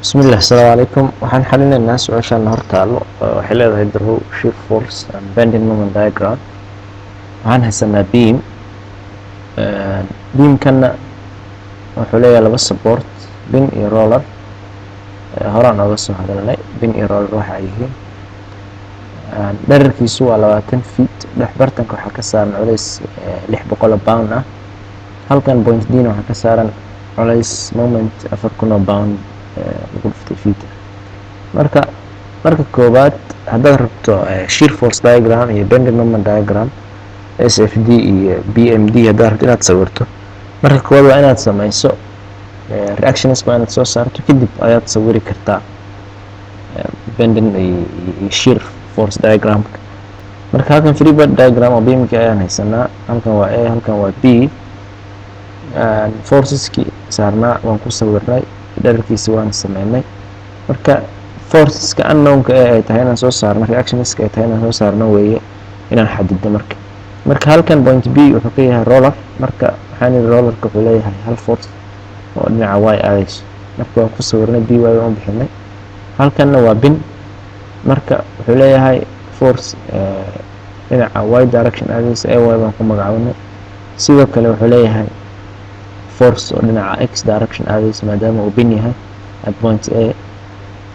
بسم الله السلام عليكم waxaan xalinaynaa su-aashaan hor taalo waxay leedahay draw shear force and bending moment diagram waxaan haysanaa beamkana wuxuu leeyahay laba support bin iyo roller horaan oga soo hadalnay bin iyo roller waxa ay yihiin dhererkiisu waa 20 feet dhex bartanka waxaa ka saaran culays 600 pound ah halkan point d waxaa ka saaran culays moment 4,000 pound lagu dhuftay feet marka koobaad haddaad rabto shear force diagram iyo bending moment diagram SFD iyo BMD haddaad rabto inaad sawirto marka koowaad waa inaad samayso reactions waa inaad soo saarto kadib ayaad sawiri kartaa bending iyo shear force diagram marka halkan free body diagram oo beamka ayaan haysanaa halkan waa A halkan waa B forceski saarnaa waan ku sawirnay dhererkiisa waan sameynay marka forceska unknownka ay tahay inaan soo saarno reactionska ay tahay inaan soo saarno weeye inaan xadidno marka halkan point B wuxuu ka yahay roller marka waxaan rollerka wuxuu leeyahay hal force oo dhinaca y aadayso marka waan ku sawirnay by waan bixinay halkanna waa bin marka wuxuu leeyahay force dhinaca y direction aadayso ay baan ku magacaabnay sidoo kale wuxuu leeyahay force oo dhinaca x direction aadayso maadaama uu bin yahay at point A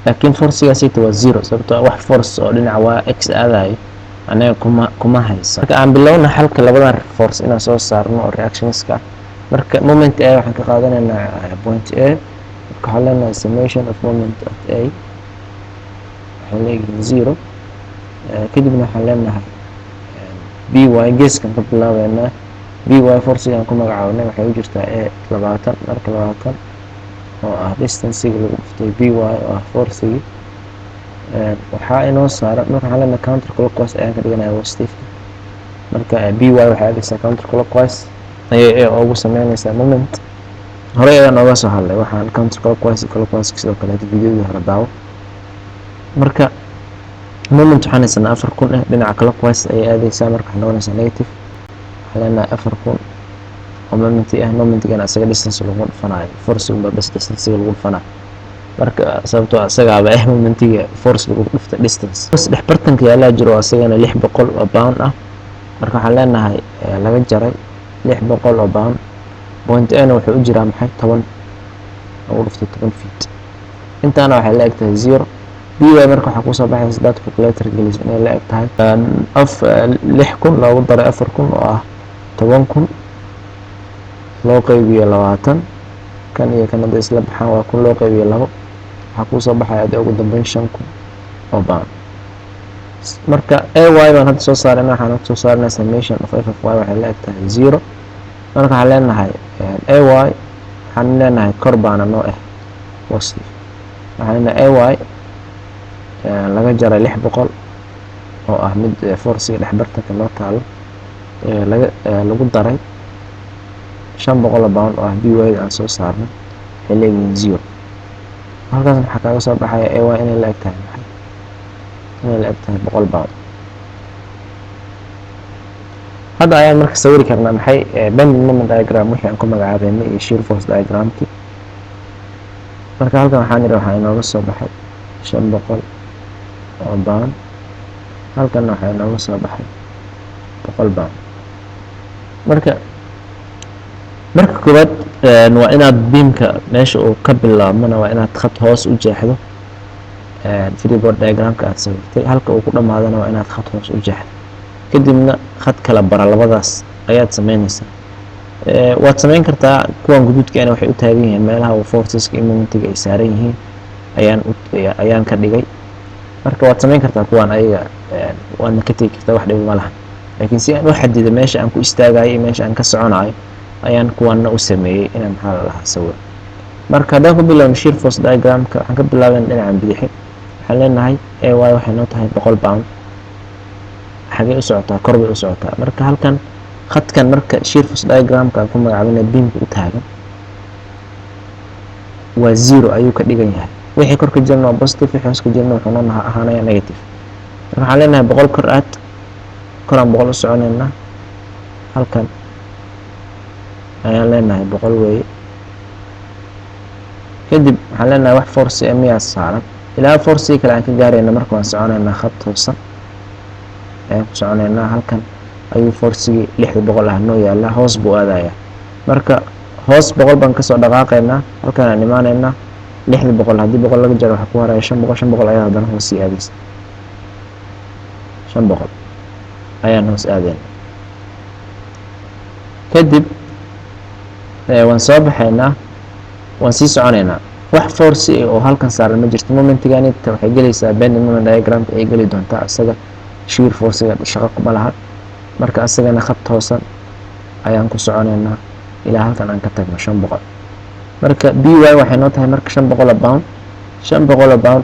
laakiin forcegaasita waa zero sababtoo wax force oo dhinaca waa x aadayo anaga kuma hayso marka aan bilowna xalka labadan force inaan soo saarno oo reactionska marka moment A waxaan ka qaadanaynaa point A marka waxaan leenahay summation of moment at A waxaan leeyahay zero kadibna waxaan leenahay by geeskan ka bilaabeynaa by forcegan ku magacaabnay waxay u jirtaa A 20 marka 20 oo ah distancega lagu dhuftay by oo ah forcegi waxaa inoo saaran marka waxaan leenahay counter clockwise ayaan ka dhiganaya positive marka by waxay aadaysaa counter clockwise ayay A ugu sameynaysaa moment hore ayaan nooga soo hadlay waxaan counter clockwise iyo clockwise sidoo kale videodii hore daawo marka moment waxaan haysanaa 4,000 dhinaca clockwise ayay aadaysaa marka waxay noqonaysaa negative لأن أفرقون وممنتي momentigan asaga distance lagu dhufanayo force unba bas distance lagu dhufanayo marka sababtoo asaga aba momentiga force lagu dhufta distance bas dhex bartanka yaala jiro asagana 600 oo pound ah marka waxaan leenahay laga jaray 600 oo pound point A wuxuu u jiraa maxay 10 lagu dhuftay 10 feet intaana waxay la egtahay 0 by marka waxa ku soo baxaysa dad calculator gelis inay la egtahay 6,000 loogu daray 4,000 oo ah 10,000 loo qaybiyo 20 kan iyo kan hadda isla baxaan waa 1,000 loo qaybiyo 2 waxa ku soo baxaya aad ugu dambeyn 5,000 oo pound marka AY baan hadda soo saarnaa waxaan soo saarnaa summation of FFY waxay la egtahay 0 marka waxaan leenahay AY waxaan leenahay kor baana noo positive waxaan leenahay AY laga jaray 600 oo ah mid force dhex bartanka loo taalo lagu daray 500 pound oo ah by aan soo saarnay xilligan 0 halkaas waxa kaga soo baxaya AY inay la egtahay maxay inay la egtahay 100 pound hadda ayaan marka sawiri karnaa maxay bending moment diagram wixii aan ku magacaabeynay iyo shear force diagramki marka halkan waxaan waxa inooga soo baxay 500 oo pound halkan waxaa inooga soo baxay 100 pound marka koobaad waa inaad beamka meesha uu ka bilaabmana waa inaad khad hoos u jeexdo free body diagramka aad sawirtay halka uu ku dhamaadana waa inaad khad hoos u jeexdo kadibna khad kala bara labadaas ayaad sameynaysaa waad sameyn kartaa kuwan guduudkeena waxay u taagan yihiin meelaha uu forceska iyo momentiga ay saaran yihiin ayaan ka dhigay marka waad sameyn kartaa kuwan ayaga waadna ka tegi kartaa wax dhibo ma laha laakiin si aan u xadido meesha aan ku istaagayo iyo meesha aan ka soconayo ayaan kuwanna u sameeyey inaan maxaa la lahaa sawir marka haddaan ku bilowno shear force diagramka waxaan ka bilaabayna dhinacan bidixi waxaan leenahay AY waxay noo tahay 100 pound xagee u socotaa kor bay u socotaa marka halkan khadkan marka shear force diagramka aan ku magacaabinay beamka u taagan waa 0 ayuu ka dhigan yahay wixii kor ka jirna waa positive wixii hoos ka jirna wuxuu noo ahaanaya negative marka waxaan leenahay 100 kor aad koraan 100 u soconaynaa halkan ayaan leenahay 100 weeye kadib waxaan leenahay wax force miyaa saaran ilaa force kale aan ka gaarayna marka waan soconaynaa khad toosan ayaan ku soconaynaa halkan ayuu forcigii 600 ah noo yaala hoos buu aadayaa marka hoos 100 baan kasoo dhaqaaqaynaa halkan aan imaanaynaa 600 haddii 100 laga jaro waxaa ku haraya 500 ayaa haddana hoos sii aadaysa 500 ayaan hoos aadayna kadib waan soo baxaynaa waan sii soconaynaa wax force oo halkan saaran ma jirto momentigan inta waxay gelaysaa bending moment diagram ay geli doontaa asaga shear force-ga shaqo kuma laha marka asagana khad toosan ayaan ku soconaynaa ilaa halkan aan ka tagno 500 marka by waxay noo tahay marka 500 pound 500 pound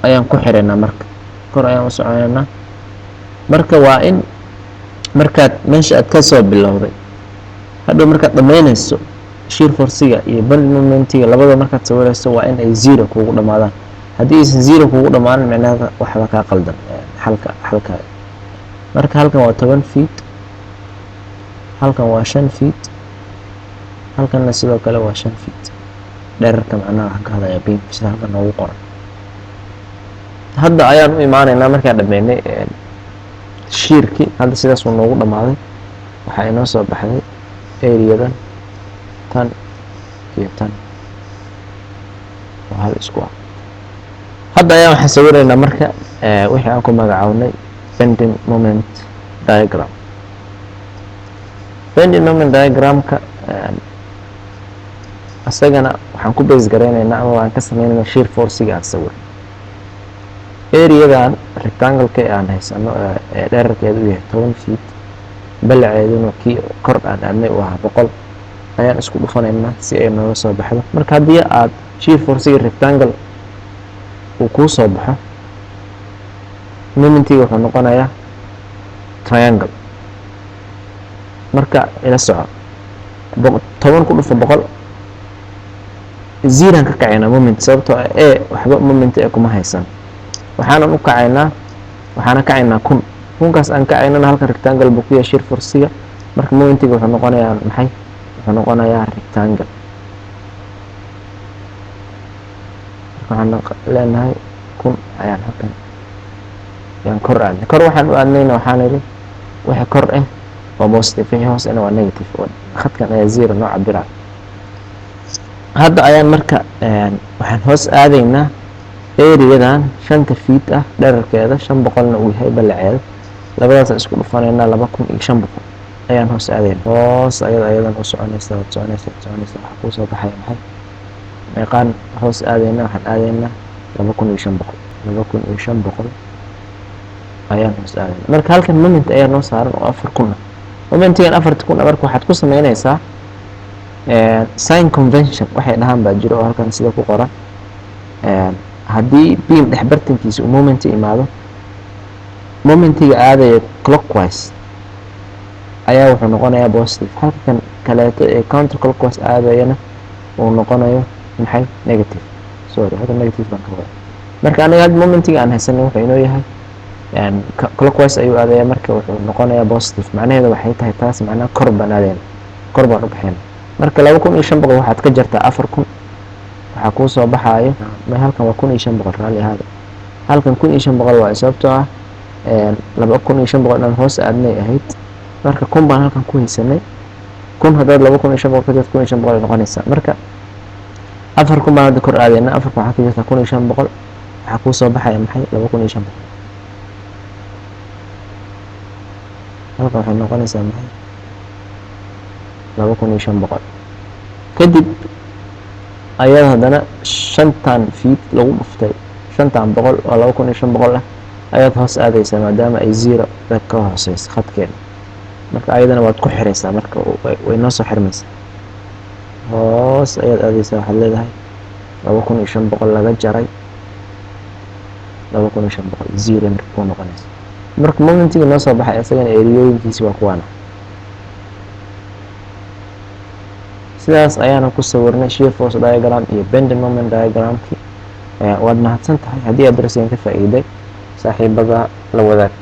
ayaan ku xireynaa marka kor ayaan u soconaynaa marka waa in markaad meesha aad ka soo bilowday hadhow markaad dhammaynayso shear force-ga iyo bending moment-ga labada markaad sawirayso waa in ay 0 kugu dhamaadaan haddii aysan 0 kugu dhamaanin macnaheeda waxba ka qaldan halka marka halkan waa 10 feet halkan waa 5 feet halkanna sidoo kale waa 5 feet dhererka macnaha waxaan ka hadlayaa beam sida halkan noogu qoran hadda ayaan u imaanaynaa markaan dhammeynay shearkii hadda sidaas uu noogu dhamaaday waxaa inoo soo baxday areadan tan iyo tan oo hal isku ah hadda ayaan waxaan sawiraynaa marka wixii aan ku magacawnay bending moment diagram bending moment diagramka asagana waxaan ku base gareynaynaa ama waan ka sameynaynaa shear force-ga aan sawir areadan rectangle-ka aan haysano ee dhererkeedu yahay 10 feet balaceeduna kii kor aan aadnay u ahaa 100 ayaan isku dhufanaynaa si ay nooga soo baxdo marka haddii aad shear force-ga rectangle uu kuu soo baxo momentiga wuxuu noqonayaa triangle marka ila soco 10 ku dhufo 100 0 ka kacaynaa moment sababtoo ah waxba moment kuma haysan waxaanan u kacaynaa waxaana kacaynaa 1000 kaas aan kacaynana halka rectangle buu ku yahay shear force-ga marka momentiga wuxuu noqonayaa maxay wuxuu noqonayaa rectangle waxaan leenahay 1000 ayaan halkan ayaan kor aadnay kor waxaan u aadnayna waxaan idhi wixii kor ah waa positive wixii hoos ahna waa negative khadkan ayaa 0 noo cabira hadda ayaan marka waxaan hoos aadaynaa areadan 5 feet ah dhererkeeda 500 na uu yahay balaceeda labadaas isku dhufanaynaa 2500 ayaan hoos aadaynaa hoos ayadan u soconaysa waxa ku soo baxay maxay meeqaan hoos aadaynaa waxaan aadaynaa 2500 ayaan hoos aadaynaa marka halkan moment ayaa noo saaran oo 4000 momentigan 4000 marka waxaad ku sameynaysaa sign convention waxay dhahaan baa jiro oo halkan sida ku qoran haddii beam dhexbartankiisa uu moment imaado momentiga aadaya clockwise ayaa wuxuu noqonayaa positive halkan kaleeto ee counter clockwise aadayana uu noqonayo maxay negative halkan negative baan ka wadaa marka anaga hadda momentiga aan haysanay wuxuu inoo yahay clockwise ayuu aadaya marka wuxuu noqonayaa positive macnaheedu waxay tahay taas macnaha kor baan aadayna kor baan u baxayna marka 2500 waxaad ka jartaa 4000 waxaa kuu soo baxaayo halkan waa 1500 raalli ahaada halkan 1500 waa sababtoo ah 2500 dhan hoos aadnay ahayd marka 1000 baan halkan ku haysanay 1000 haddaad 2500 ka jarto 1500 ay noqonaysaa marka 4000 baan hadda kor aadayna 4000 waxaa ka jirta 1500 waxaa kuu soo baxaya maxay 2500 halkan waxay noqonaysaa maxay 2500 kadib ayada haddana 5 feet lagu dhuftay 500 oo 2500 ah ayaad hoos aadaysaa maadaama ay 0 ka hooseyso khadkeeda marka ayadana waad ku xiraysaa marka way noo soo xirmaysaa hoos ayaad aadaysaa waxaad leedahay 2500 laga jaray 2500 0 marka ku noqonaysa marka momentiga noo soo baxay asagana eriyooyinkiisi waa kuwaana sidaas ayaana ku sawirnay shear force diagram iyo bending moment diagramkii waad mahadsan tahay haddii aad darsigan ka faa'iiday saaxiibada la wadaag